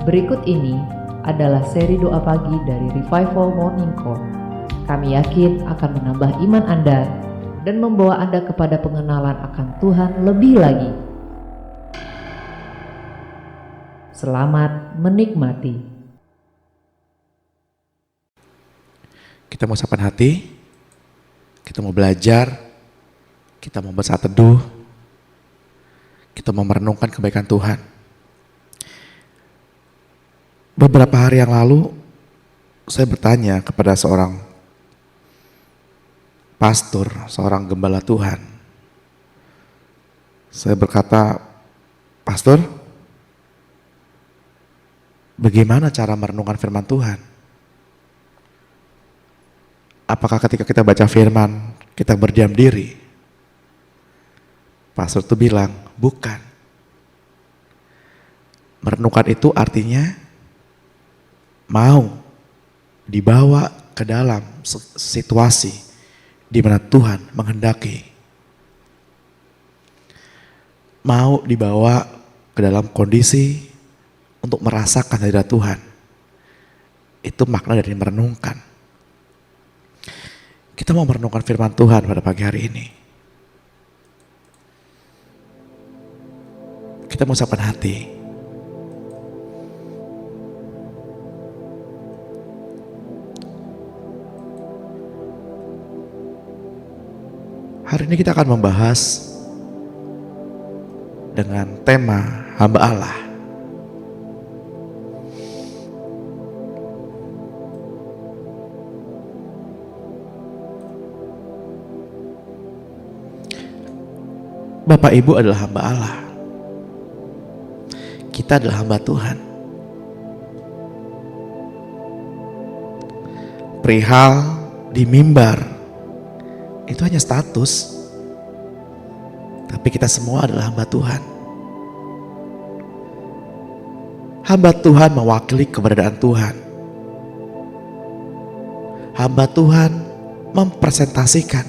Berikut ini adalah seri doa pagi dari Revival Morning Call. Kami yakin akan menambah iman Anda dan membawa Anda kepada pengenalan akan Tuhan lebih lagi. Selamat menikmati. Kita mau siapkan hati, kita mau belajar, kita mau bersaat teduh, kita mau merenungkan kebaikan Tuhan. Beberapa hari yang lalu, saya bertanya kepada seorang pastor, seorang gembala Tuhan. Saya berkata, "Pastor, bagaimana cara merenungkan firman Tuhan? Apakah ketika kita baca firman, kita berdiam diri?" Pastor itu bilang, bukan. Merenungkan itu artinya mau dibawa ke dalam situasi di mana Tuhan menghendaki. Mau dibawa ke dalam kondisi untuk merasakan hadirat Tuhan. Itu makna dari merenungkan. Kita mau merenungkan firman Tuhan pada pagi hari ini. Kita mau siapkan hati. Hari ini kita akan membahas dengan tema hamba Allah. Bapak Ibu adalah hamba Allah. Kita adalah hamba Tuhan. Perihal di mimbar itu hanya status, tapi kita semua adalah hamba Tuhan. Hamba Tuhan mewakili keberadaan Tuhan. Hamba Tuhan mempresentasikan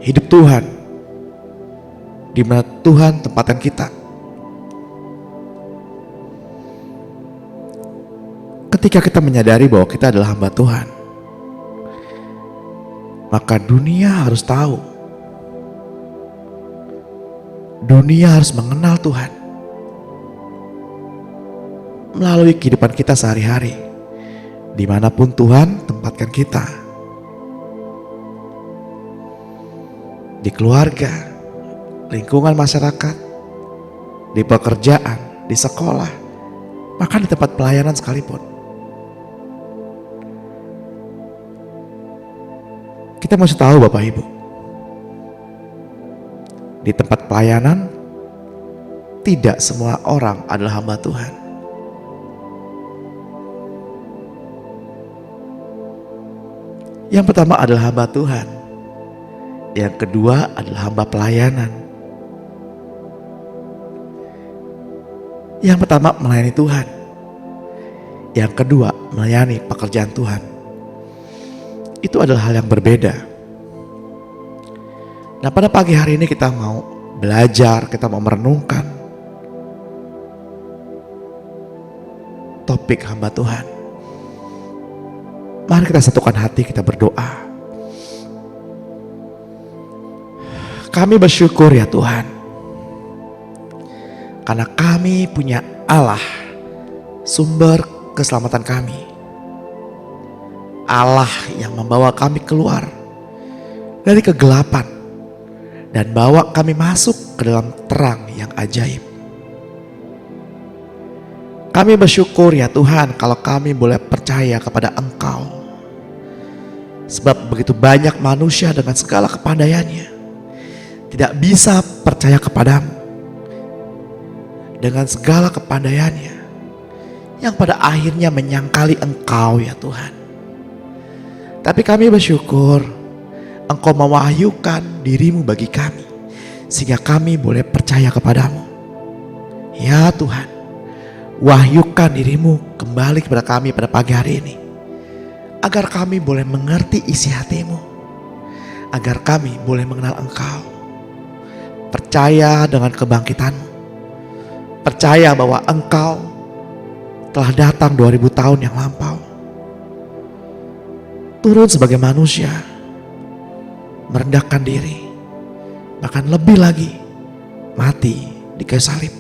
hidup Tuhan, di mana Tuhan tempatkan kita. Ketika kita menyadari bahwa kita adalah hamba Tuhan, maka dunia harus tahu. Dunia harus mengenal Tuhan melalui kehidupan kita sehari-hari, dimanapun Tuhan tempatkan kita. Di keluarga, lingkungan masyarakat, di pekerjaan, di sekolah, bahkan di tempat pelayanan sekalipun. Kita masih tahu Bapak Ibu, di tempat pelayanan tidak semua orang adalah hamba Tuhan. Yang pertama adalah hamba Tuhan, yang kedua adalah hamba pelayanan. Yang pertama melayani Tuhan, yang kedua melayani pekerjaan Tuhan. Itu adalah hal yang berbeda. Nah, pada pagi hari ini kita mau belajar, kita mau merenungkan topik hamba Tuhan. Mari kita satukan hati, kita berdoa. Kami bersyukur ya Tuhan, karena kami punya Allah, sumber keselamatan kami. Allah yang membawa kami keluar dari kegelapan dan bawa kami masuk ke dalam terang yang ajaib. Kami bersyukur ya Tuhan kalau kami boleh percaya kepada Engkau. Sebab begitu banyak manusia dengan segala kepandaiannya tidak bisa percaya kepadamu. Dengan segala kepandaiannya yang pada akhirnya menyangkali Engkau ya Tuhan. Tapi kami bersyukur Engkau mewahyukan dirimu bagi kami, sehingga kami boleh percaya kepadamu. Ya Tuhan, wahyukan dirimu kembali kepada kami pada pagi hari ini, agar kami boleh mengerti isi hatimu, agar kami boleh mengenal Engkau. Percaya dengan kebangkitanmu, percaya bahwa Engkau telah datang 2000 tahun yang lampau. Turun sebagai manusia, merendahkan diri, bahkan lebih lagi, mati di kayu salib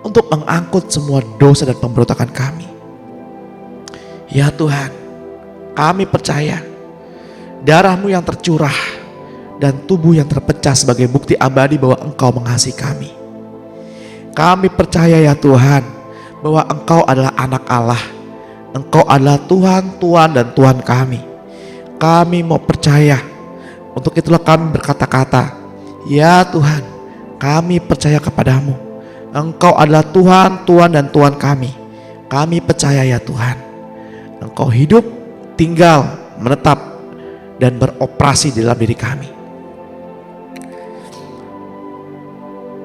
untuk mengangkut semua dosa dan pemberontakan kami. Ya Tuhan, kami percaya darah-Mu yang tercurah dan tubuh yang terpecah sebagai bukti abadi bahwa Engkau mengasihi kami. Kami percaya ya Tuhan bahwa Engkau adalah anak Allah. Engkau adalah Tuhan, Tuhan dan Tuhan kami. Kami mau percaya. Untuk itulah kami berkata-kata, ya Tuhan, kami percaya kepadamu. Engkau adalah Tuhan, Tuhan dan Tuhan kami. Kami percaya ya Tuhan, Engkau hidup, tinggal, menetap dan beroperasi di dalam diri kami.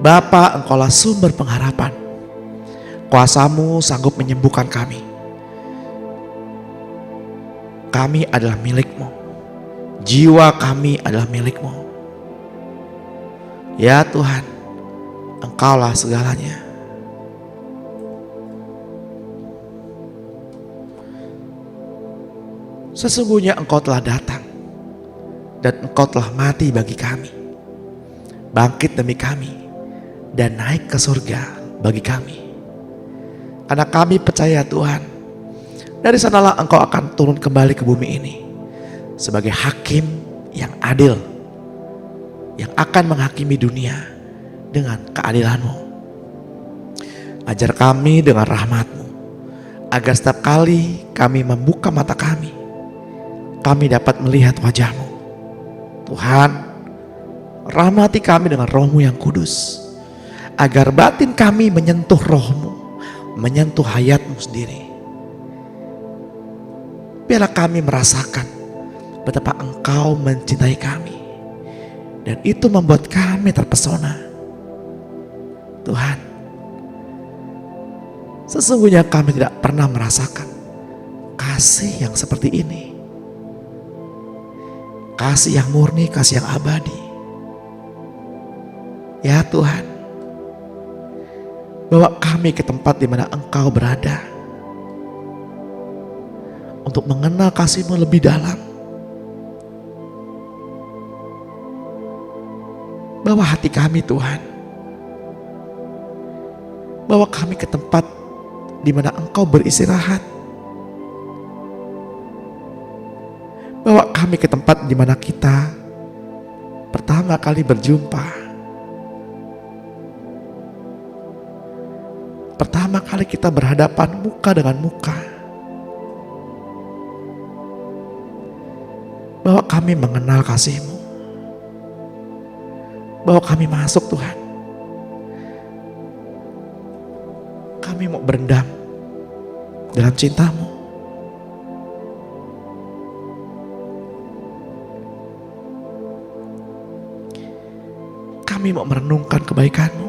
Bapa, Engkaulah sumber pengharapan. Kuasa-Mu sanggup menyembuhkan kami. Kami adalah milik-Mu. Jiwa kami adalah milik-Mu. Ya Tuhan, Engkaulah segalanya. Sesungguhnya Engkau telah datang dan Engkau telah mati bagi kami, bangkit demi kami, dan naik ke surga bagi kami. Karena kami percaya Tuhan, dari sanalah Engkau akan turun kembali ke bumi ini sebagai hakim yang adil, yang akan menghakimi dunia dengan keadilan-Mu. Ajar kami dengan rahmat-Mu, agar setiap kali kami membuka mata kami dapat melihat wajah-Mu. Tuhan, rahmati kami dengan Roh-Mu yang kudus, agar batin kami menyentuh Roh-Mu, menyentuh hayat-Mu sendiri. Biarlah kami merasakan betapa Engkau mencintai kami, dan itu membuat kami terpesona. Tuhan, sesungguhnya kami tidak pernah merasakan kasih yang seperti ini. Kasih yang murni, kasih yang abadi. Ya Tuhan, bawa kami ke tempat di mana Engkau berada, untuk mengenal kasih-Mu lebih dalam. Bawa hati kami Tuhan, bawa kami ke tempat di mana Engkau beristirahat. Bawa kami ke tempat di mana kita pertama kali berjumpa. Pertama kali kita berhadapan muka dengan muka. Bawa kami mengenal kasih-Mu. Bawa kami masuk Tuhan. Kami mau berendam dalam cinta-Mu. Kami mau merenungkan kebaikan-Mu.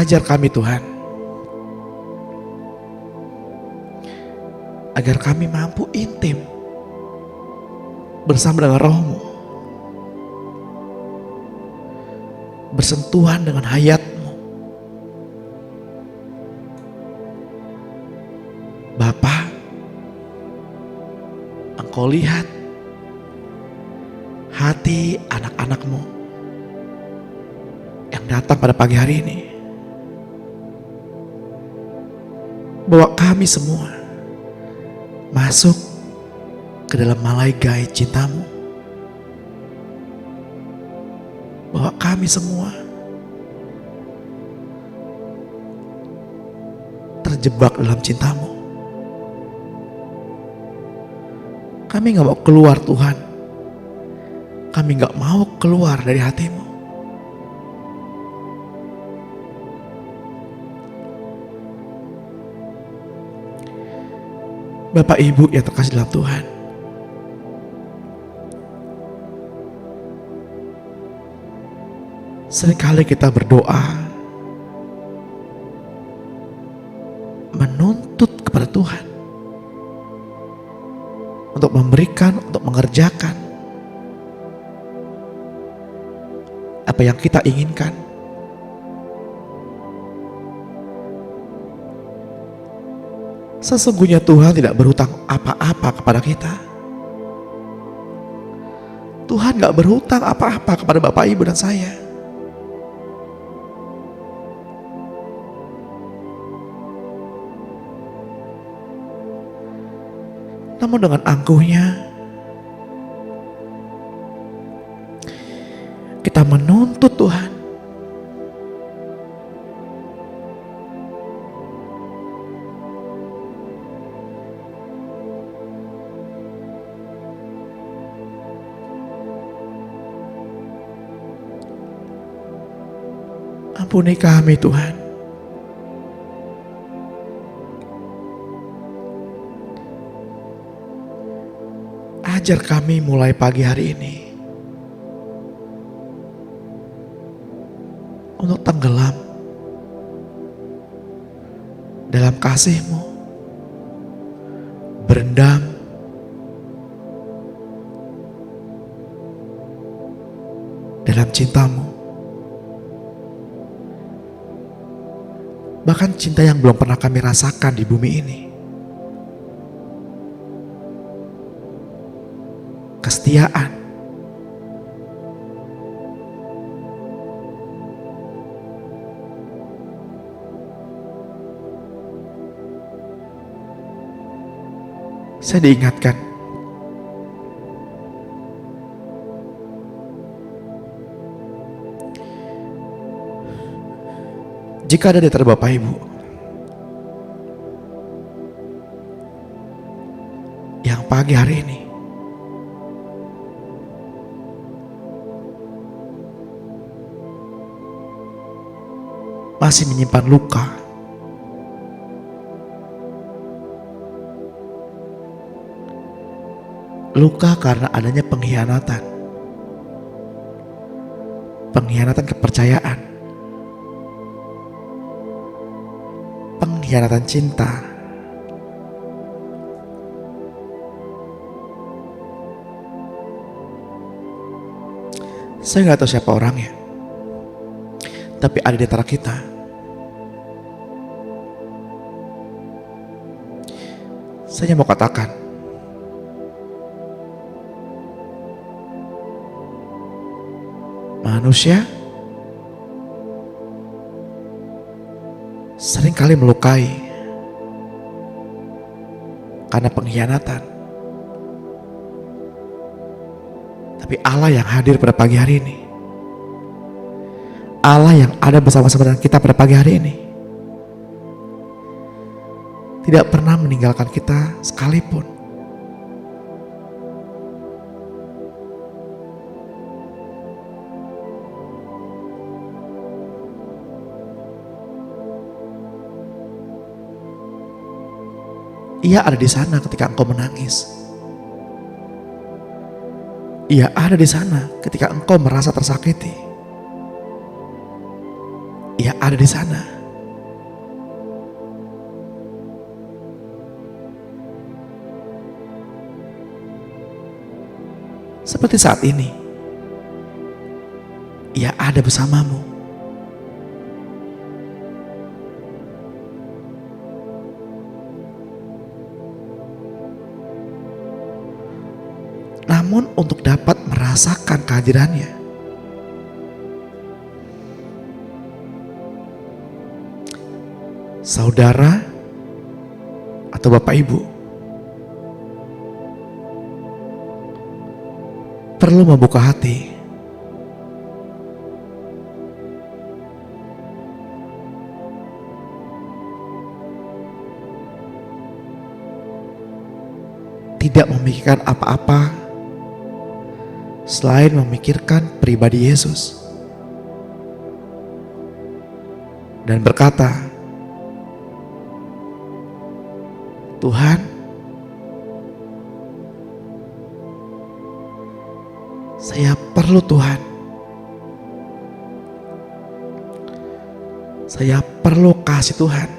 Ajar kami Tuhan, agar kami mampu intim bersama dengan Roh-Mu, bersentuhan dengan hayat-Mu. Bapa, Engkau lihat hati anak-anak-Mu yang datang pada pagi hari ini. Bawa kami semua masuk ke dalam malaigai cinta-Mu. Bawa kami semua terjebak dalam cinta-Mu. Kami gak mau keluar Tuhan. Kami gak mau keluar dari hati-Mu. Bapak Ibu yang terkasih dalam Tuhan, seringkali kita berdoa menuntut kepada memberikan, untuk mengerjakan apa yang kita inginkan. Sesungguhnya Tuhan tidak berhutang apa-apa kepada kita. Tuhan gak berhutang apa-apa kepada Bapak, Ibu, dan saya. Namun dengan angkuhnya kita menuntut Tuhan. Ampuni kami Tuhan. Ajar kami mulai pagi hari ini untuk tenggelam dalam kasih-Mu, berendam dalam cinta-Mu, bahkan cinta yang belum pernah kami rasakan di bumi ini. Kesetiaan, saya diingatkan jika ada di antara Bapak Ibu yang pagi hari ini masih menyimpan luka, luka karena adanya pengkhianatan kepercayaan, pengkhianatan cinta, saya nggak tahu siapa orangnya, tapi ada di antara kita. Saya mau katakan, manusia seringkali melukai karena pengkhianatan. Tapi Allah yang hadir pada pagi hari ini, Allah yang ada bersama-sama dengan kita pada pagi hari ini, tidak pernah meninggalkan kita sekalipun. Ia ada di sana ketika engkau menangis. Ia ada di sana ketika engkau merasa tersakiti. Ia ada di sana. Seperti saat ini, Ia ada bersamamu. Namun untuk dapat merasakan kehadirannya, saudara atau Bapak Ibu perlu membuka hati. Tidak memikirkan apa-apa selain memikirkan pribadi Yesus. Dan berkata, Tuhan, saya perlu Tuhan. Saya perlu kasih Tuhan.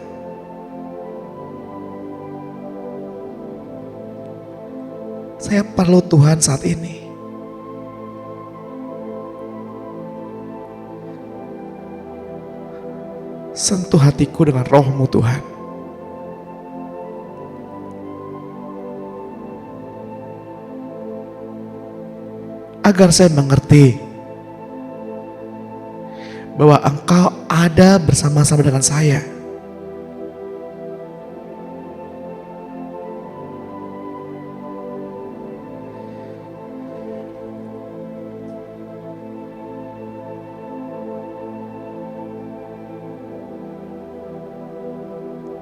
Saya perlu Tuhan saat ini. Sentuh hatiku dengan roh-Mu Tuhan. Agar saya mengerti bahwa Engkau ada bersama-sama dengan saya.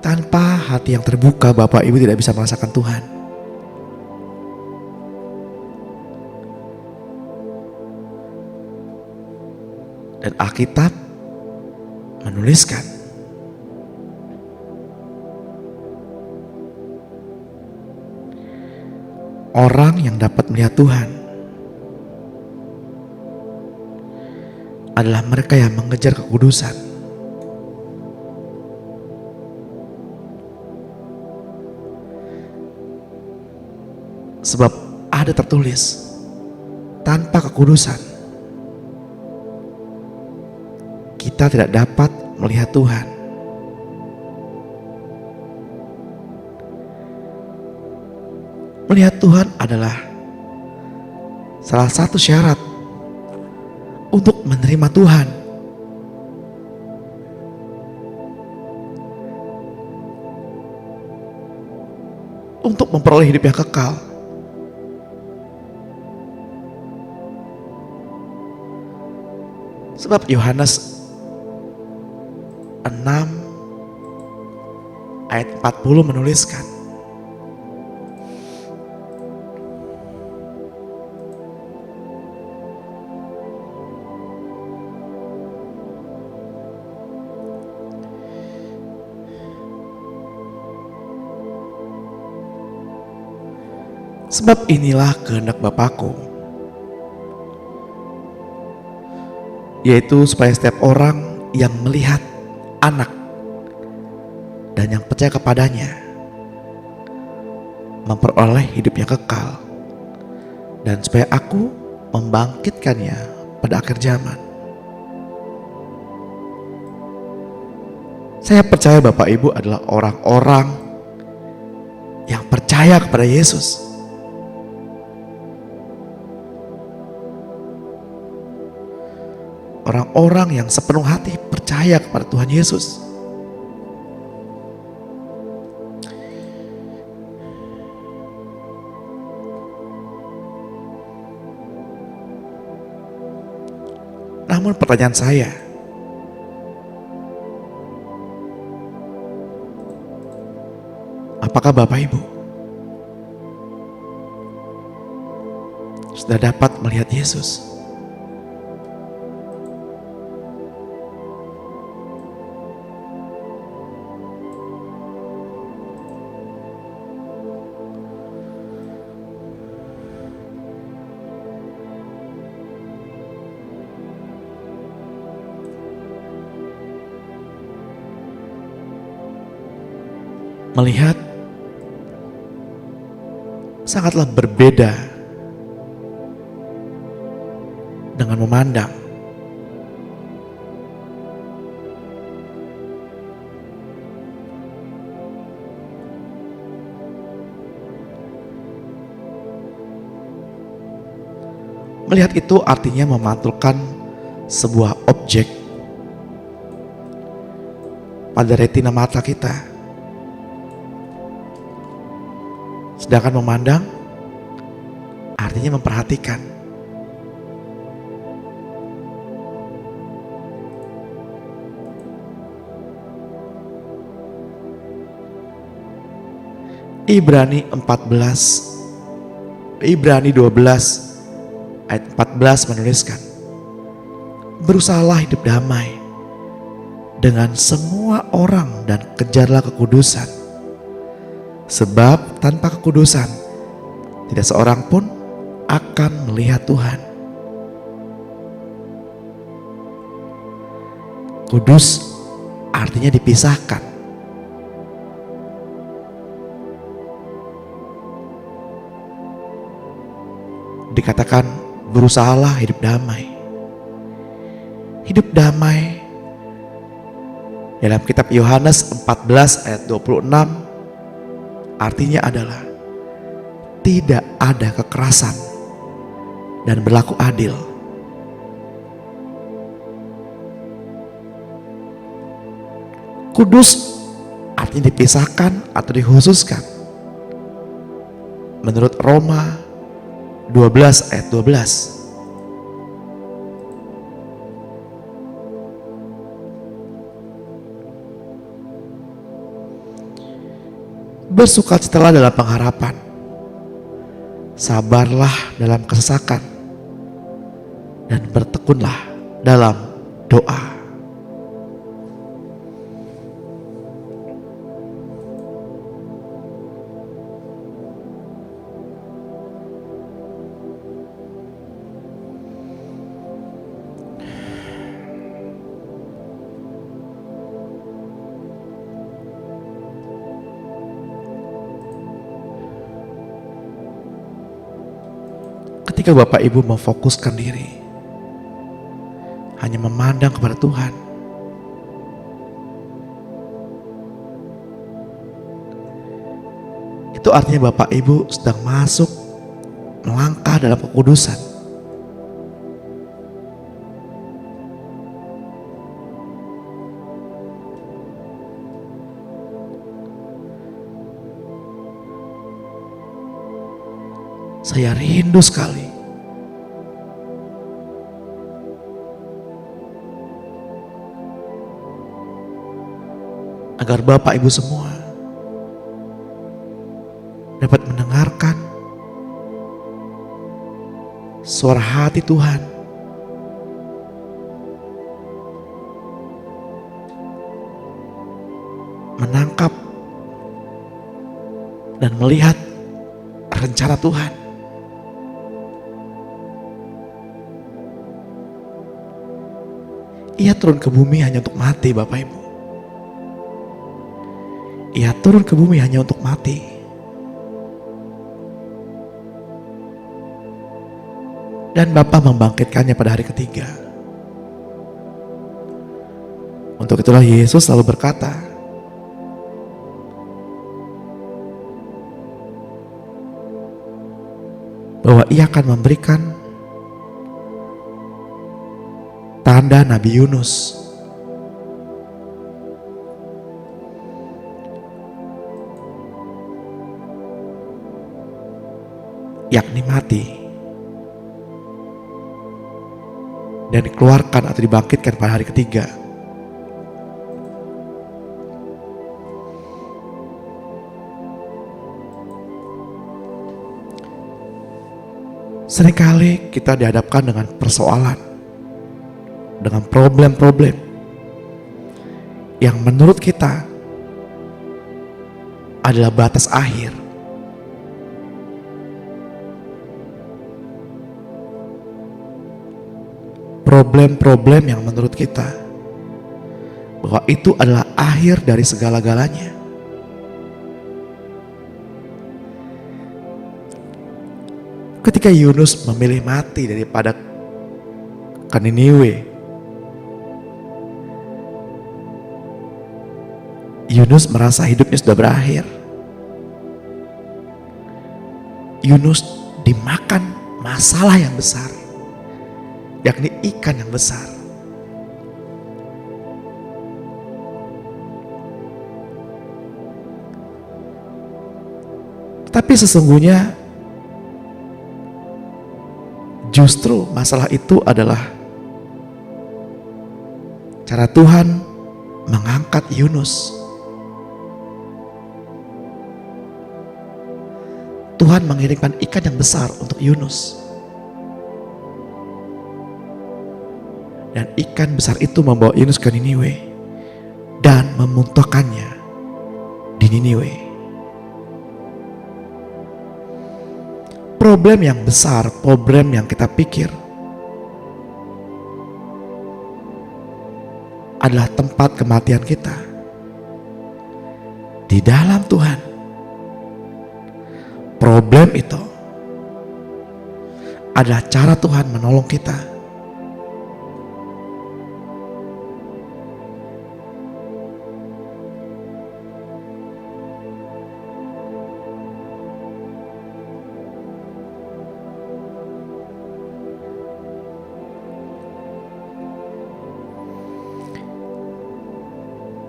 Tanpa hati yang terbuka, Bapak Ibu tidak bisa merasakan Tuhan. Dan Alkitab menuliskan orang yang dapat melihat Tuhan adalah mereka yang mengejar kekudusan. Sebab ada tertulis, tanpa kekudusan kita tidak dapat melihat Tuhan. Melihat Tuhan adalah salah satu syarat untuk menerima Tuhan. Untuk memperoleh hidup yang kekal. Sebab Yohanes 6 ayat 40 menuliskan, sebab inilah kehendak Bapakku, yaitu supaya setiap orang yang melihat Anak dan yang percaya kepadanya memperoleh hidup yang kekal, dan supaya Aku membangkitkannya pada akhir zaman. Saya percaya Bapak Ibu adalah orang-orang yang percaya kepada Yesus. Orang-orang yang sepenuh hati percaya kepada Tuhan Yesus. Namun pertanyaan saya, apakah Bapak Ibu sudah dapat melihat Yesus? Melihat sangatlah berbeda dengan memandang. Melihat itu artinya memantulkan sebuah objek pada retina mata kita. Sedangkan memandang artinya memperhatikan. Ibrani 12 ayat 14 menuliskan, berusahalah hidup damai dengan semua orang dan kejarlah kekudusan. Sebab tanpa kekudusan tidak seorang pun akan melihat Tuhan. Kudus artinya dipisahkan. dikatakan berusahalah hidup damai. Hidup damai dalam kitab Yohanes 14 ayat 26 artinya adalah tidak ada kekerasan dan berlaku adil. Kudus artinya dipisahkan atau dikhususkan. Menurut Roma 12 ayat 12. Bersukacitalah dalam pengharapan, sabarlah dalam kesesakan, dan bertekunlah dalam doa. Ketika Bapak Ibu memfokuskan diri hanya memandang kepada Tuhan, itu artinya Bapak Ibu sedang masuk melangkah dalam kekudusan. Saya rindu sekali agar Bapak Ibu semua dapat mendengarkan suara hati Tuhan, menangkap dan melihat rencana Tuhan. Ia turun ke bumi hanya untuk mati, Bapak Ibu. Ia turun ke bumi hanya untuk mati. Dan Bapa membangkitkannya pada hari ketiga. Untuk itulah Yesus selalu berkata, bahwa Ia akan memberikan tanda Nabi Yunus. Yakni mati dan dikeluarkan atau dibangkitkan pada hari ketiga. Seringkali kita dihadapkan dengan persoalan, dengan problem-problem yang menurut kita adalah batas akhir. Problem-problem yang menurut kita bahwa itu adalah akhir dari segala-galanya. Ketika Yunus memilih mati daripada ke Niniwe, Yunus merasa hidupnya sudah berakhir. Yunus dimakan masalah yang besar, yakni ikan yang besar. Tapi sesungguhnya justru masalah itu adalah cara Tuhan mengangkat Yunus. Tuhan mengirimkan ikan yang besar untuk Yunus. Dan ikan besar itu membawa Yunus ke Niniwe dan memuntahkannya di Niniwe. Problem yang besar, problem yang kita pikir adalah tempat kematian kita. Di dalam Tuhan, problem itu adalah cara Tuhan menolong kita.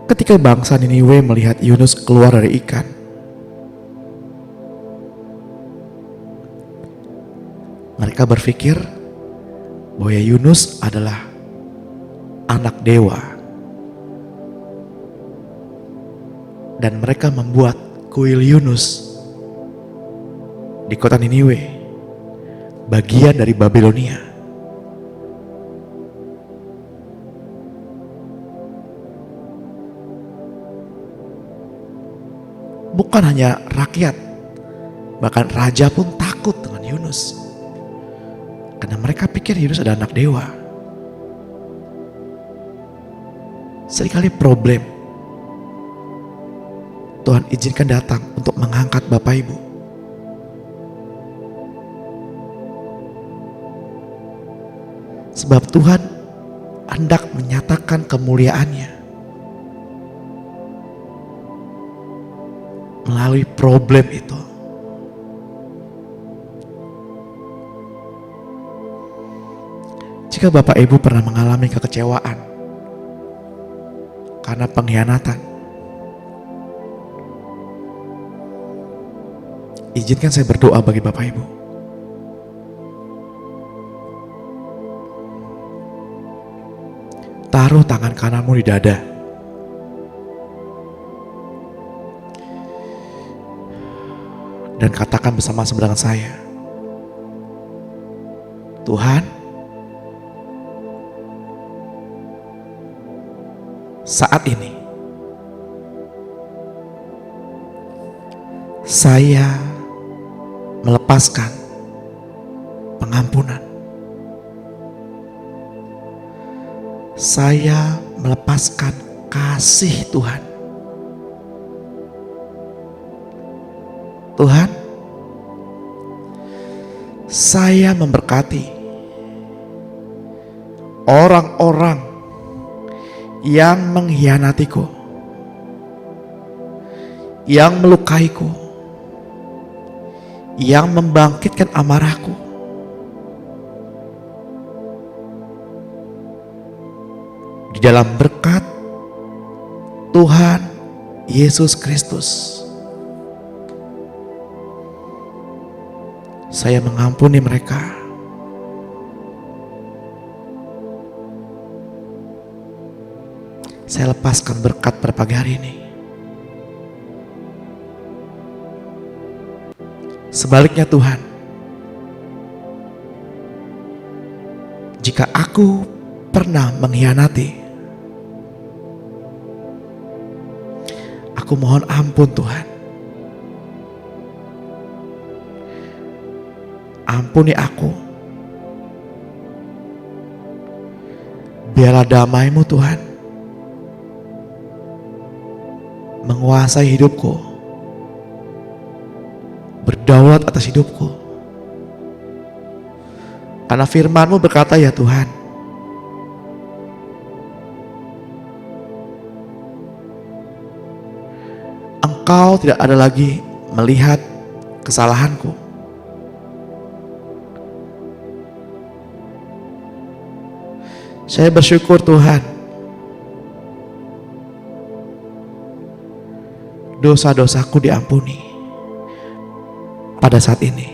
Ketika bangsa Niniwe melihat Yunus keluar dari ikan, mereka berpikir bahwa Yunus adalah anak dewa. Dan mereka membuat kuil Yunus di kota Niniwe, bagian dari Babilonia. Bukan hanya rakyat, bahkan raja pun takut dengan Yunus. Karena mereka pikir Yunus adalah anak dewa. Seringkali problem Tuhan izinkan datang untuk mengangkat Bapak Ibu. Sebab Tuhan hendak menyatakan kemuliaannya melalui problem itu. Jika Bapak Ibu pernah mengalami kekecewaan karena pengkhianatan, izinkan saya berdoa bagi Bapak Ibu. Taruh tangan kananmu di dada. Dan katakan bersama-sama dengan saya, Tuhan, saat ini saya melepaskan pengampunan. Saya melepaskan kasih Tuhan. Tuhan, saya memberkati orang-orang yang mengkhianatiku, yang melukaiku, yang membangkitkan amarahku. Di dalam berkat Tuhan Yesus Kristus, saya mengampuni mereka. Saya lepaskan berkat pada pagi hari ini. Sebaliknya Tuhan, jika aku pernah mengkhianati, aku mohon ampun Tuhan. Ampuni aku. Biarlah damai-Mu Tuhan menguasai hidupku, berdaulat atas hidupku. Karena firman-Mu berkata ya Tuhan, Engkau tidak ada lagi melihat kesalahanku. Saya bersyukur Tuhan, dosa-dosaku diampuni pada saat ini.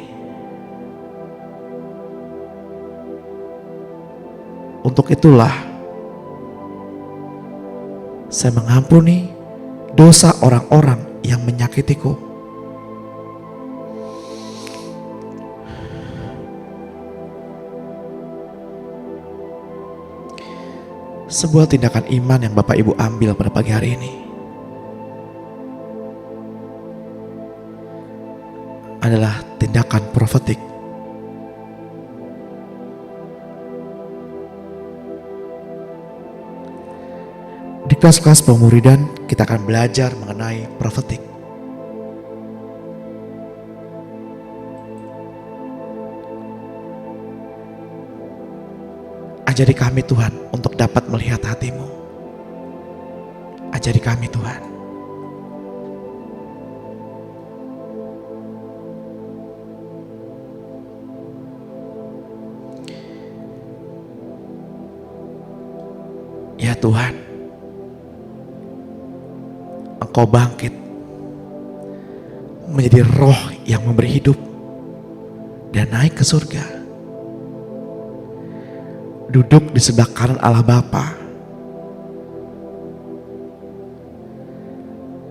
Untuk itulah saya mengampuni dosa orang-orang yang menyakitiku. Sebuah tindakan iman yang Bapak Ibu ambil pada pagi hari ini adalah tindakan profetik. Di kelas-kelas pemuridan kita akan belajar mengenai profetik. Ajari kami Tuhan untuk dapat melihat hati-Mu. Ajari kami Tuhan. Ya Tuhan, Engkau bangkit menjadi roh yang memberi hidup dan naik ke surga. Duduk di sebelah kanan Allah Bapa.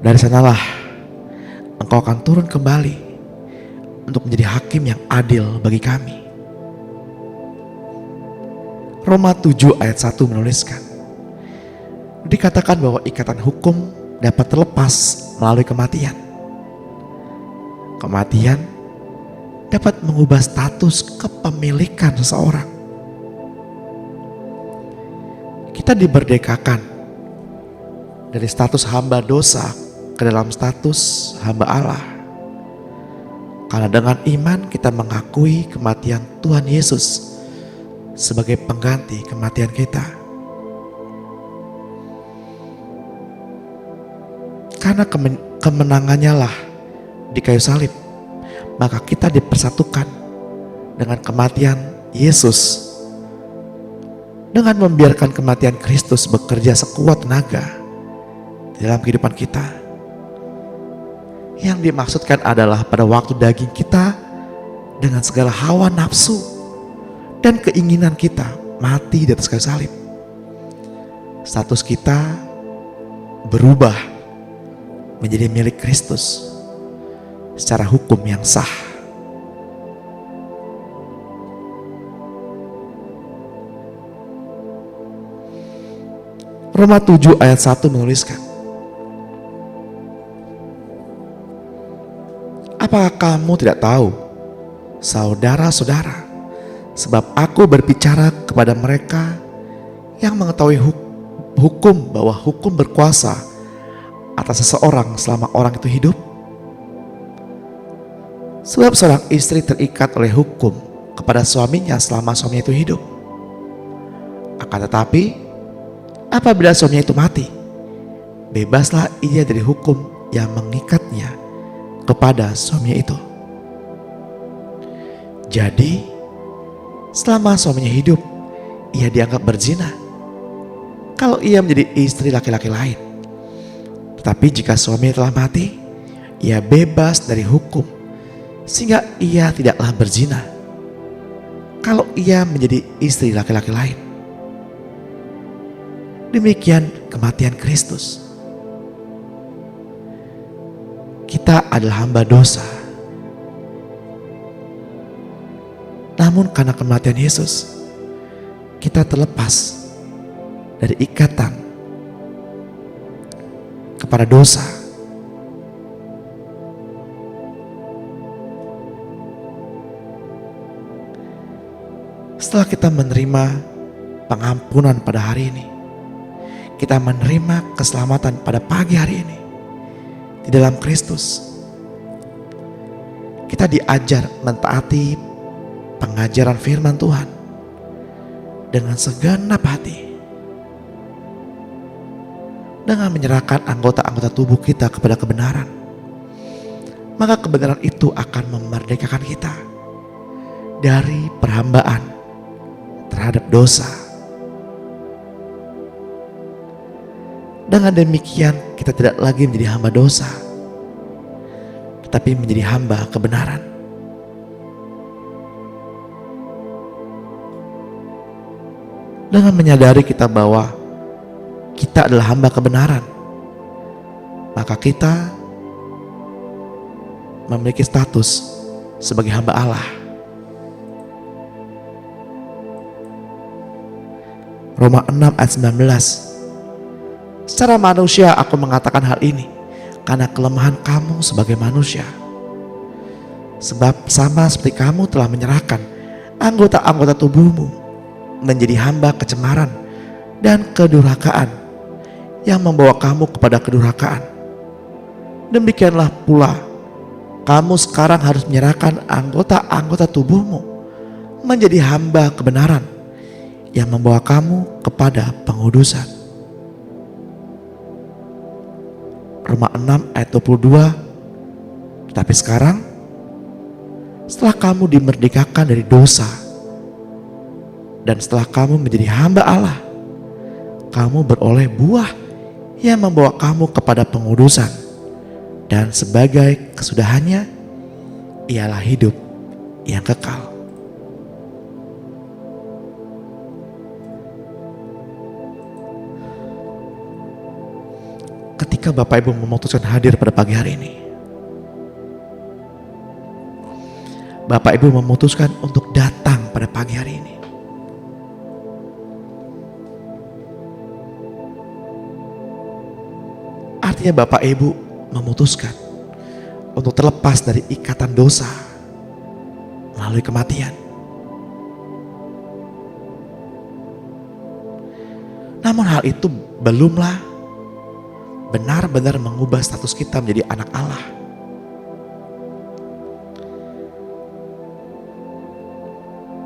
Dari sanalah Engkau akan turun kembali untuk menjadi hakim yang adil bagi kami. Roma 7 ayat 1 menuliskan, dikatakan bahwa ikatan hukum dapat terlepas melalui kematian. Kematian dapat mengubah status kepemilikan seseorang. Kita diberdekakan dari status hamba dosa ke dalam status hamba Allah. Karena dengan iman kita mengakui kematian Tuhan Yesus sebagai pengganti kematian kita. Karena kemenangannya lah di kayu salib, maka kita dipersatukan dengan kematian Yesus. Dengan membiarkan kematian Kristus bekerja sekuat tenaga di dalam kehidupan kita. Yang dimaksudkan adalah pada waktu daging kita dengan segala hawa nafsu dan keinginan kita mati di atas kayu salib. Status kita berubah menjadi milik Kristus secara hukum yang sah. Roma 7 ayat 1 menuliskan, apakah kamu tidak tahu, saudara-saudara, sebab aku berbicara kepada mereka yang mengetahui hukum bahwa hukum berkuasa atas seseorang selama orang itu hidup? Sebab seorang istri terikat oleh hukum kepada suaminya selama suaminya itu hidup. Akan tetapi, apabila suaminya itu mati, bebaslah ia dari hukum yang mengikatnya kepada suaminya itu. Jadi, selama suaminya hidup, ia dianggap berzina kalau ia menjadi istri laki-laki lain. Tetapi jika suaminya telah mati, ia bebas dari hukum, sehingga ia tidaklah berzina kalau ia menjadi istri laki-laki lain. Demikian kematian Kristus. Kita adalah hamba dosa. Namun karena kematian Yesus, kita terlepas dari ikatan kepada dosa. Setelah kita menerima pengampunan pada hari ini, kita menerima keselamatan pada pagi hari ini di dalam Kristus. Kita diajar mentaati pengajaran firman Tuhan dengan segenap hati, dengan menyerahkan anggota-anggota tubuh kita kepada kebenaran. Maka kebenaran itu akan memerdekakan kita dari perhambaan terhadap dosa. Dengan demikian kita tidak lagi menjadi hamba dosa, tetapi menjadi hamba kebenaran. Dengan menyadari kita bahwa kita adalah hamba kebenaran, maka kita memiliki status sebagai hamba Allah. Roma 6 ayat 19. Secara manusia aku mengatakan hal ini karena kelemahan kamu sebagai manusia. Sebab sama seperti kamu telah menyerahkan anggota-anggota tubuhmu menjadi hamba kecemaran dan kedurhakaan yang membawa kamu kepada kedurhakaan. Demikianlah pula kamu sekarang harus menyerahkan anggota-anggota tubuhmu menjadi hamba kebenaran yang membawa kamu kepada pengudusan. Roma 6 ayat 22. Tapi sekarang, setelah kamu dimerdekakan dari dosa, dan setelah kamu menjadi hamba Allah, kamu beroleh buah yang membawa kamu kepada pengudusan. Dan sebagai kesudahannya, ialah hidup yang kekal. Ketika Bapak Ibu memutuskan hadir pada pagi hari ini, Bapak Ibu memutuskan untuk datang pada pagi hari ini, artinya Bapak Ibu memutuskan untuk terlepas dari ikatan dosa melalui kematian. Namun hal itu belumlah benar-benar mengubah status kita menjadi anak Allah.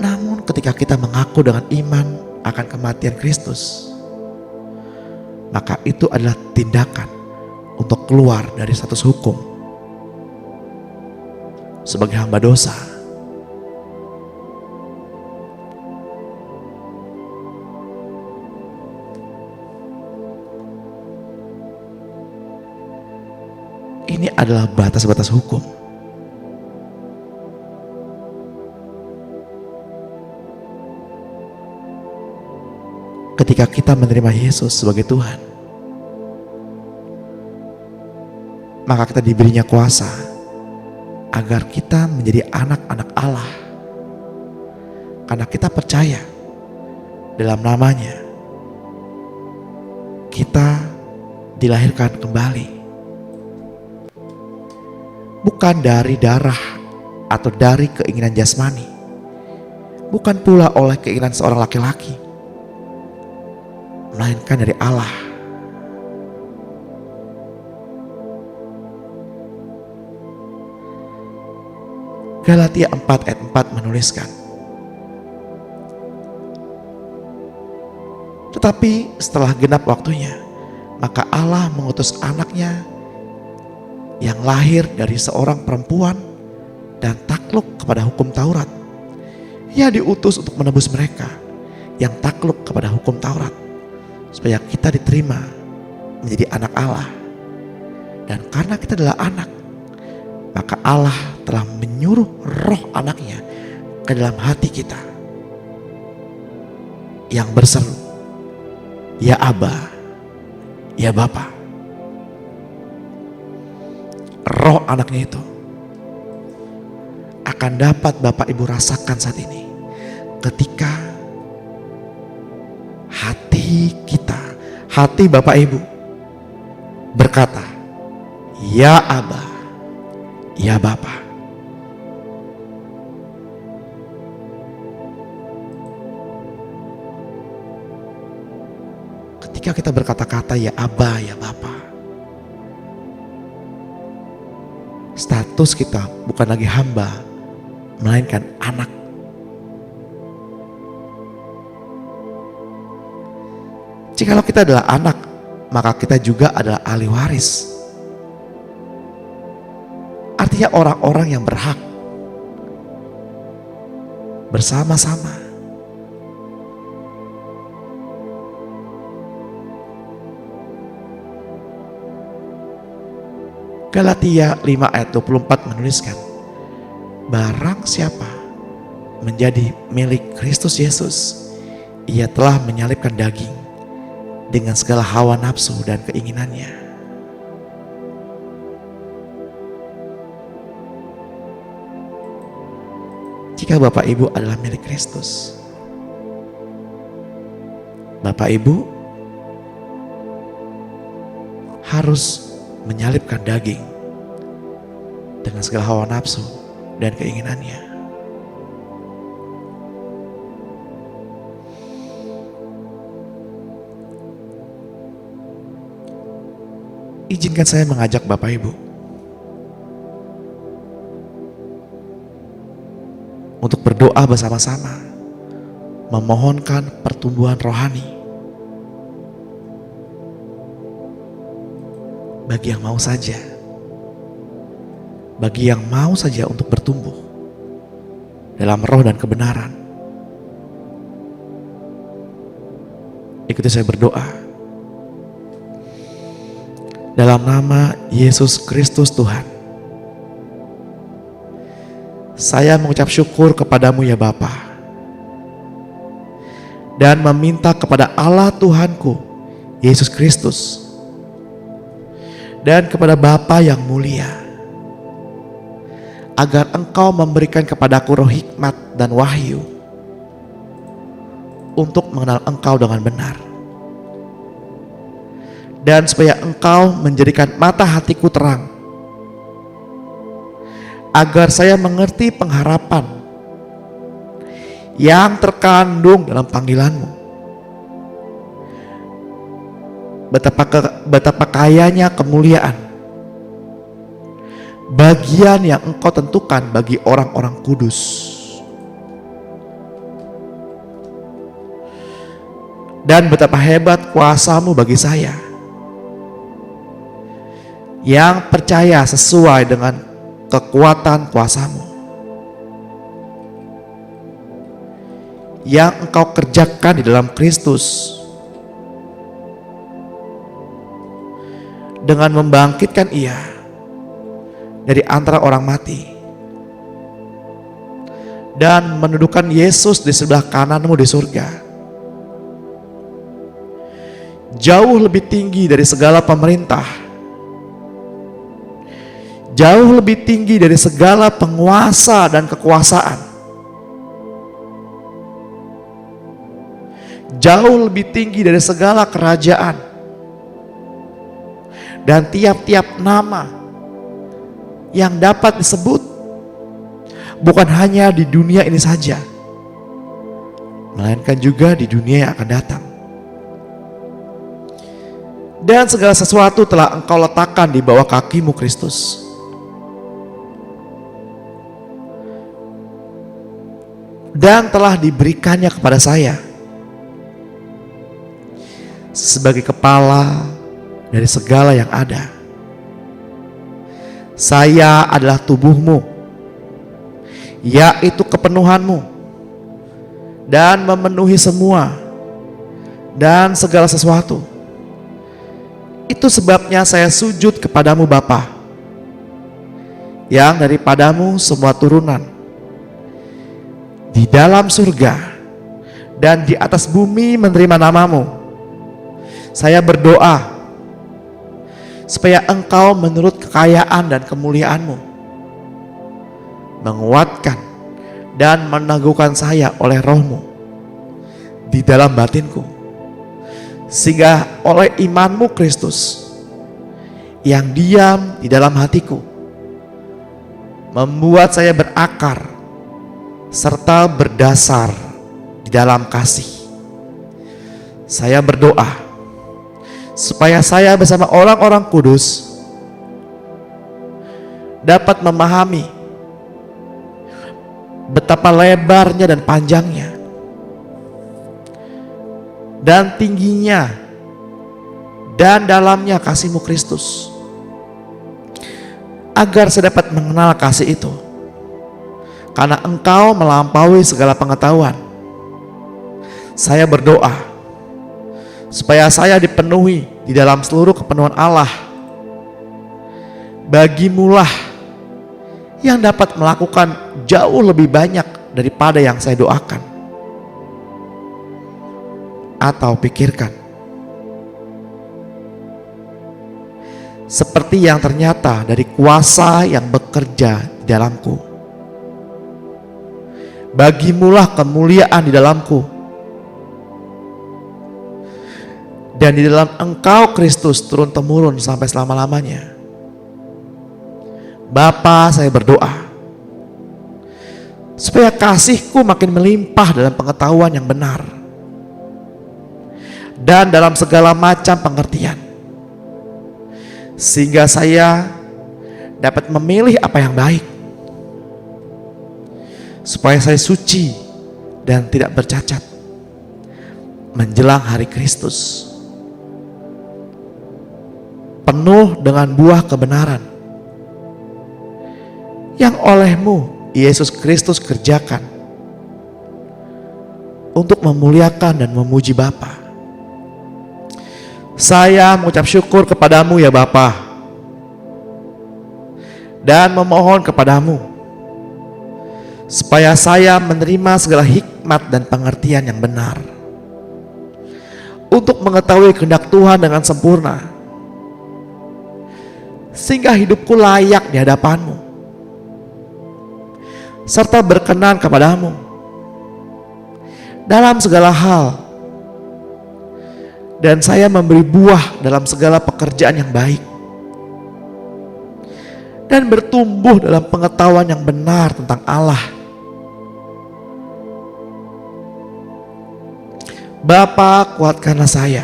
Namun ketika kita mengaku dengan iman akan kematian Kristus, maka itu adalah tindakan untuk keluar dari status hukum sebagai hamba dosa. Ini adalah batas-batas hukum. Ketika kita menerima Yesus sebagai Tuhan, maka kita diberinya kuasa agar kita menjadi anak-anak Allah. Karena kita percaya dalam namanya kita dilahirkan kembali. Bukan dari darah atau dari keinginan jasmani, bukan pula oleh keinginan seorang laki-laki, melainkan dari Allah. Galatia 4 ayat 4 menuliskan, tetapi setelah genap waktunya, maka Allah mengutus anaknya yang lahir dari seorang perempuan dan takluk kepada hukum Taurat. Ia diutus untuk menebus mereka yang takluk kepada hukum Taurat, supaya kita diterima menjadi anak Allah. Dan karena kita adalah anak, maka Allah telah menyuruh roh anaknya ke dalam hati kita yang berseru, ya Aba, ya Bapa. Roh anaknya itu akan dapat Bapak Ibu rasakan saat ini ketika hati kita, hati Bapak Ibu berkata, ya Aba, ya Bapa. Ketika kita berkata-kata ya Aba, ya Bapa, status kita bukan lagi hamba, melainkan anak. Jikalau kita adalah anak, maka kita juga adalah ahli waris. Artinya orang-orang yang berhak bersama-sama. Galatia 5 ayat 24 menuliskan, barang siapa menjadi milik Kristus Yesus, ia telah menyalibkan daging dengan segala hawa nafsu dan keinginannya. Jika Bapak Ibu adalah milik Kristus, Bapak Ibu harus menyalibkan daging dengan segala hawa nafsu dan keinginannya. Izinkan saya mengajak Bapak Ibu untuk berdoa bersama-sama memohonkan pertumbuhan rohani bagi yang mau saja, bagi yang mau saja untuk bertumbuh dalam roh dan kebenaran. Ikuti saya berdoa. Dalam nama Yesus Kristus Tuhan, saya mengucap syukur kepadamu ya Bapa, dan meminta kepada Allah Tuhanku Yesus Kristus dan kepada Bapa yang mulia, agar Engkau memberikan kepadaku roh hikmat dan wahyu untuk mengenal Engkau dengan benar, dan supaya Engkau menjadikan mata hatiku terang, agar saya mengerti pengharapan yang terkandung dalam panggilan-Mu. Betapa kayanya kemuliaan, bagian yang Engkau tentukan bagi orang-orang kudus. Dan betapa hebat kuasa-Mu bagi saya yang percaya sesuai dengan kekuatan kuasa-Mu yang Engkau kerjakan di dalam Kristus dengan membangkitkan Ia dari antara orang mati dan mendudukan Yesus di sebelah kanan-Mu di surga, jauh lebih tinggi dari segala pemerintah, jauh lebih tinggi dari segala penguasa dan kekuasaan, jauh lebih tinggi dari segala kerajaan dan tiap-tiap nama yang dapat disebut, bukan hanya di dunia ini saja, melainkan juga di dunia yang akan datang. Dan segala sesuatu telah Engkau letakkan di bawah kaki-Mu Kristus. Dan telah diberikannya kepada saya sebagai kepala dari segala yang ada. Saya adalah tubuh-Mu, yaitu kepenuhan-Mu, dan memenuhi semua dan segala sesuatu. Itu sebabnya saya sujud kepadamu Bapa, yang daripadamu semua turunan di dalam surga dan di atas bumi menerima namamu. Saya berdoa supaya Engkau menurut kekayaan dan kemuliaan-Mu menguatkan dan meneguhkan saya oleh Roh-Mu di dalam batinku, sehingga oleh iman-Mu Kristus yang diam di dalam hatiku membuat saya berakar serta berdasar di dalam kasih. Saya berdoa supaya saya bersama orang-orang kudus dapat memahami betapa lebarnya dan panjangnya dan tingginya dan dalamnya kasih-Mu Kristus, agar saya dapat mengenal kasih itu, karena Engkau melampaui segala pengetahuan. Saya berdoa supaya saya dipenuhi di dalam seluruh kepenuhan Allah. Bagimu-lah yang dapat melakukan jauh lebih banyak daripada yang saya doakan atau pikirkan, seperti yang ternyata dari kuasa yang bekerja di dalamku. Bagimu-lah kemuliaan di dalamku, dan di dalam Engkau Kristus turun-temurun sampai selama-lamanya. Bapa, saya berdoa supaya kasih-Ku makin melimpah dalam pengetahuan yang benar dan dalam segala macam pengertian, sehingga saya dapat memilih apa yang baik, supaya saya suci dan tidak bercacat, menjelang hari Kristus, penuh dengan buah kebenaran yang olehmu Yesus Kristus kerjakan untuk memuliakan dan memuji Bapa. Saya mengucap syukur kepadamu ya Bapa, dan memohon kepadamu supaya saya menerima segala hikmat dan pengertian yang benar untuk mengetahui kehendak Tuhan dengan sempurna, sehingga hidupku layak di hadapanmu serta berkenan kepadamu dalam segala hal, dan saya memberi buah dalam segala pekerjaan yang baik dan bertumbuh dalam pengetahuan yang benar tentang Allah. Bapa, kuatkanlah saya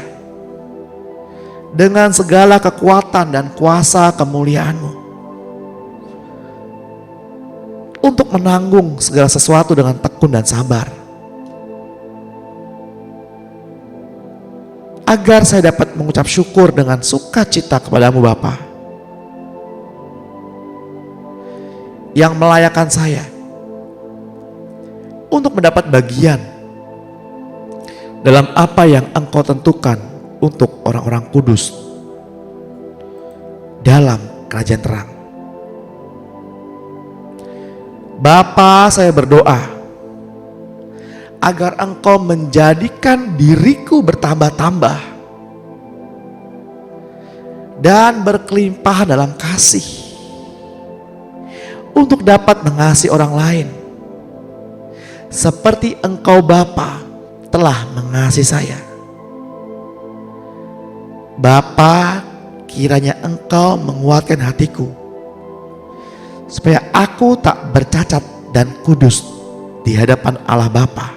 dengan segala kekuatan dan kuasa kemuliaan-Mu untuk menanggung segala sesuatu dengan tekun dan sabar, agar saya dapat mengucap syukur dengan sukacita kepadamu Bapa, yang melayakkan saya untuk mendapat bagian dalam apa yang Engkau tentukan untuk orang-orang kudus dalam kerajaan terang. Bapa, saya berdoa agar Engkau menjadikan diriku bertambah-tambah dan berkelimpahan dalam kasih untuk dapat mengasihi orang lain seperti Engkau Bapa telah mengasihi saya. Bapa, kiranya Engkau menguatkan hatiku supaya aku tak bercacat dan kudus di hadapan Allah Bapa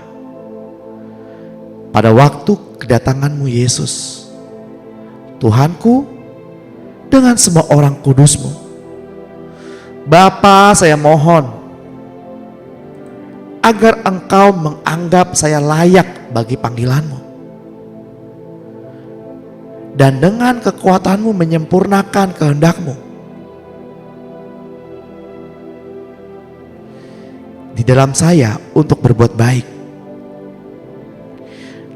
pada waktu kedatangan-Mu Yesus, Tuhanku, dengan semua orang kudus-Mu. Bapa, saya mohon agar Engkau menganggap saya layak bagi panggilan-Mu, dan dengan kekuatan-Mu menyempurnakan kehendak-Mu di dalam saya untuk berbuat baik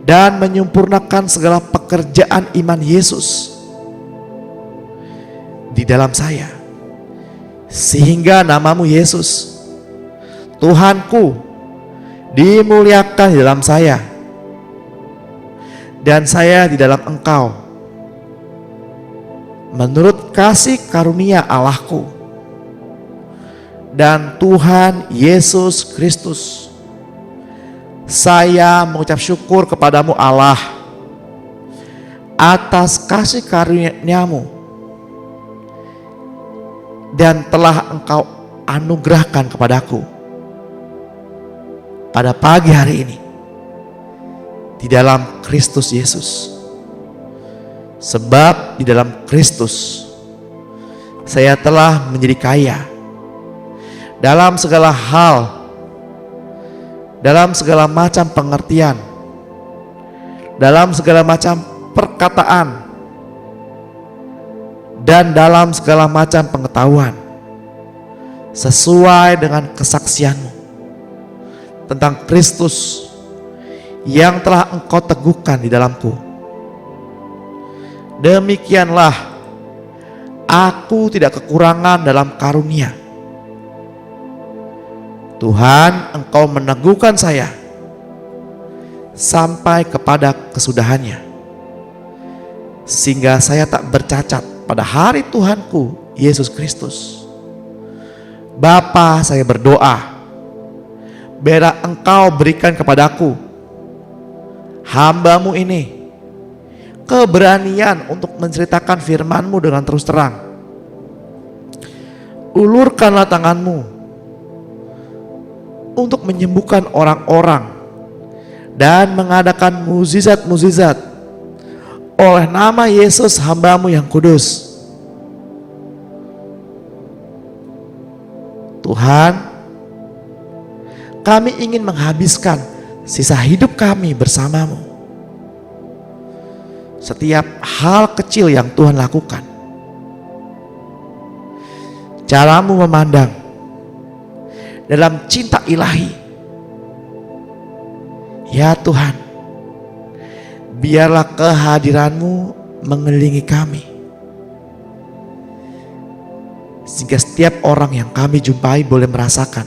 dan menyempurnakan segala pekerjaan iman Yesus di dalam saya, sehingga nama-Mu Yesus, Tuhanku, dimuliakan di dalam saya dan saya di dalam Engkau, menurut kasih karunia Allahku dan Tuhan Yesus Kristus. Saya mengucap syukur kepadamu Allah atas kasih karunia-Mu dan telah Engkau anugerahkan kepadaku pada pagi hari ini di dalam Kristus Yesus. Sebab di dalam Kristus saya telah menjadi kaya dalam segala hal, dalam segala macam pengertian, dalam segala macam perkataan, dan dalam segala macam pengetahuan, sesuai dengan kesaksian-Mu tentang Kristus yang telah Engkau teguhkan di dalamku. Demikianlah aku tidak kekurangan dalam karunia. Tuhan, Engkau meneguhkan saya sampai kepada kesudahannya, sehingga saya tak bercacat pada hari Tuhanku Yesus Kristus. Bapa, saya berdoa, biarlah Engkau berikan kepadaku, hamba-Mu ini, keberanian untuk menceritakan firman-Mu dengan terus terang. Ulurkanlah tangan-Mu untuk menyembuhkan orang-orang dan mengadakan mukjizat-mukjizat oleh nama Yesus hamba-Mu yang kudus. Tuhan, kami ingin menghabiskan sisa hidup kami bersama-Mu setiap hal kecil yang Tuhan lakukan. Caramu memandang dalam cinta ilahi. Ya Tuhan, biarlah kehadiran-Mu mengelilingi kami, sehingga setiap orang yang kami jumpai boleh merasakan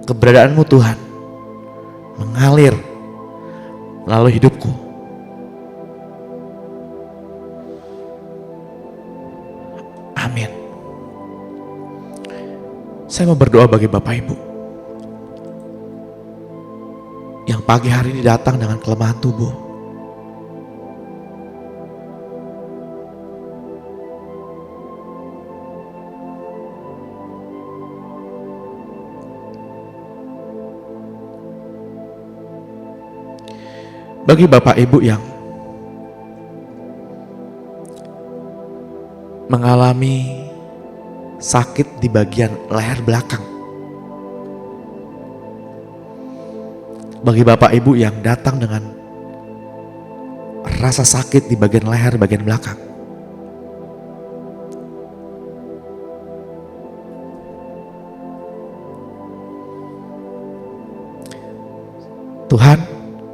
keberadaan-Mu Tuhan mengalir melalui hidupku. Amin. Saya mau berdoa bagi Bapak Ibu yang pagi hari ini datang dengan kelemahan tubuh. Bagi Bapak Ibu yang mengalami sakit di bagian leher belakang, bagi Bapak Ibu yang datang dengan rasa sakit di bagian leher bagian belakang, Tuhan,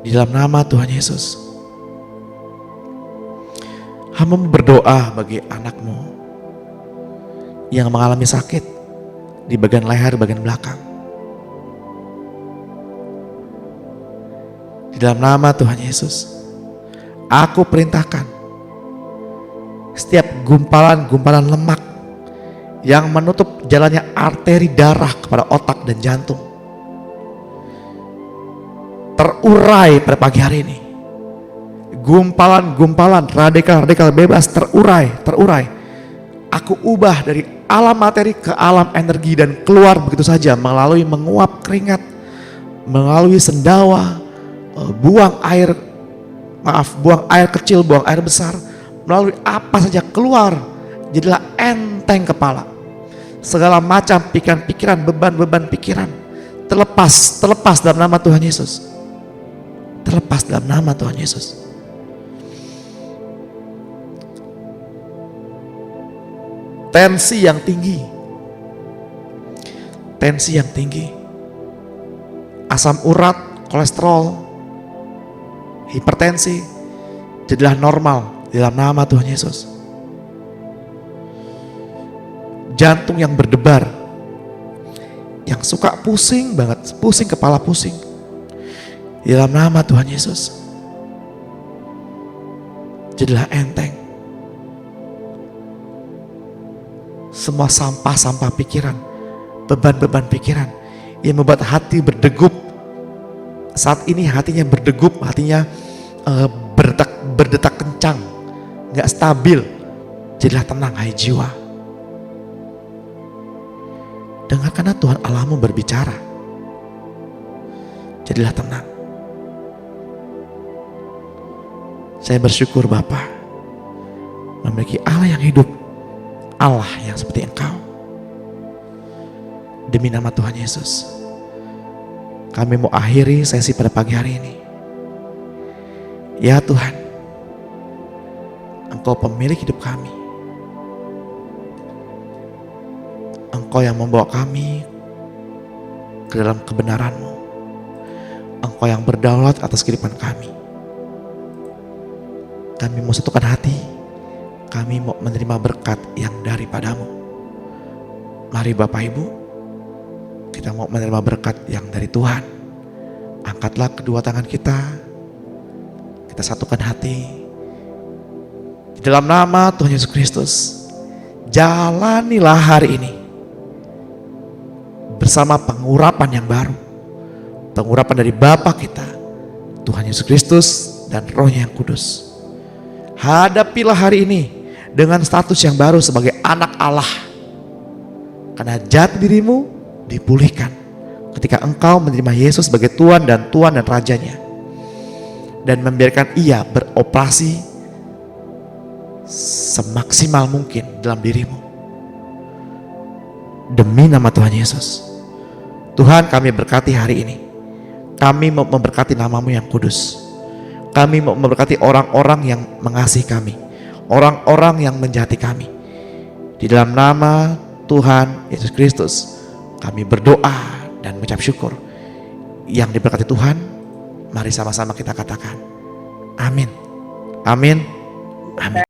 di dalam nama Tuhan Yesus, hamba berdoa bagi anak-Mu yang mengalami sakit di bagian leher bagian belakang. Di dalam nama Tuhan Yesus, aku perintahkan setiap gumpalan-gumpalan lemak yang menutup jalannya arteri darah kepada otak dan jantung terurai pada pagi hari ini. Gumpalan-gumpalan radikal-radikal bebas terurai. Aku ubah dari alam materi ke alam energi dan keluar begitu saja melalui menguap keringat, melalui sendawa, buang air kecil, buang air besar, melalui apa saja keluar. Jadilah enteng kepala. Segala macam pikiran-pikiran, beban-beban pikiran terlepas dalam nama Tuhan Yesus. Terlepas dalam nama Tuhan Yesus. Tensi yang tinggi, asam urat, kolesterol, hipertensi, jadilah normal di dalam nama Tuhan Yesus. Jantung yang berdebar, yang suka pusing banget, kepala pusing, di dalam nama Tuhan Yesus, jadilah enteng. Semua sampah-sampah pikiran, beban-beban pikiran yang membuat hati berdegup. Saat ini hatinya berdegup, hatinya berdetak kencang, gak stabil. Jadilah tenang hai jiwa. Dengarkanlah Tuhan Allahmu berbicara. Jadilah tenang. Saya bersyukur Bapa memiliki Allah yang hidup, Allah yang seperti Engkau. Demi nama Tuhan Yesus, kami mau akhiri sesi pada pagi hari ini. Ya Tuhan, Engkau pemilik hidup kami. Engkau yang membawa kami ke dalam kebenaran-Mu. Engkau yang berdaulat atas kehidupan kami. Kami mau satukan hati, kami mau menerima berkat yang daripada-Mu. Mari Bapak Ibu, kita mau menerima berkat yang dari Tuhan. Angkatlah kedua tangan kita satukan hati. Di dalam nama Tuhan Yesus Kristus, jalanilah hari ini bersama pengurapan yang baru. Pengurapan dari Bapa kita, Tuhan Yesus Kristus dan Roh-Nya yang kudus. Hadapilah hari ini dengan status yang baru sebagai anak Allah. Karena jati dirimu dipulihkan ketika engkau menerima Yesus sebagai Tuhan dan Rajanya. Dan membiarkan Ia beroperasi semaksimal mungkin dalam dirimu. Demi nama Tuhan Yesus. Tuhan, kami berkati hari ini. Kami mau memberkati nama-Mu yang kudus. Kami mau memberkati orang-orang yang mengasihi kami, orang-orang yang menjati kami. Di dalam nama Tuhan Yesus Kristus kami berdoa dan mengucap syukur. Yang diberkati Tuhan, mari sama-sama kita katakan amin, amin, amin.